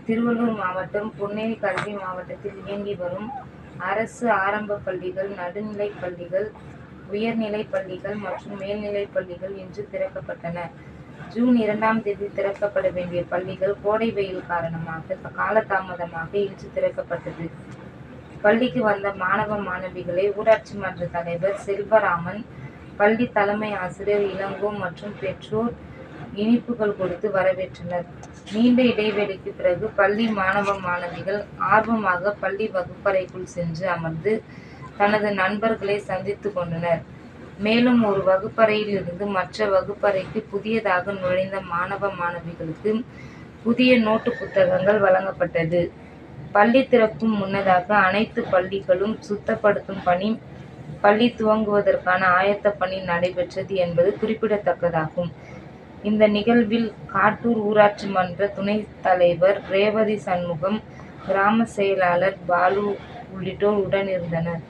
திருவள்ளூர் மாவட்டம் பொன்னேரி கல்வி மாவட்டத்தில் இயங்கி வரும் அரசு ஆரம்ப பள்ளிகள், நடுநிலைப் பள்ளிகள், உயர்நிலைப் பள்ளிகள் மற்றும் மேல்நிலைப் பள்ளிகள் இன்று திறக்கப்பட்டன. ஜூன் 2ஆம் தேதி திறக்கப்பட வேண்டிய பள்ளிகள் கோடை வெயில் காரணமாக காலதாமதமாக இன்று திறக்கப்பட்டது. பள்ளிக்கு வந்த மாணவ மாணவிகளை ஊராட்சி மன்ற தலைவர் செல்வராமன், பள்ளி தலைமை ஆசிரியர் இளங்கோ மற்றும் பெற்றோர் இனிப்புகள் கொடுத்து வரவேற்றனர். நீண்ட இடைவெளிக்கு பிறகு பள்ளி மாணவ மாணவிகள் ஆர்வமாக பள்ளி வகுப்பறைக்குள் சென்று அமர்ந்து தனது நண்பர்களை சந்தித்து கொண்டனர். மேலும் ஒரு வகுப்பறையில் இருந்து மற்ற வகுப்பறைக்கு புதியதாக நுழைந்த மாணவ மாணவிகளுக்கு புதிய நோட்டு புத்தகங்கள் வழங்கப்பட்டது. பள்ளி திறக்கும் முன்னதாக அனைத்து பள்ளிகளும் சுத்தப்படுத்தும் பணி, பள்ளி துவங்குவதற்கான ஆயத்த பணி நடைபெற்றது என்பது குறிப்பிடத்தக்கதாகும். இந்த நிகழ்வில் காட்டூர் ஊராட்சி மன்ற துணைத் தலைவர் ரேவதி சண்முகம், கிராம செயலாளர் பாலு உள்ளிட்டோர் உடனிருந்தனர்.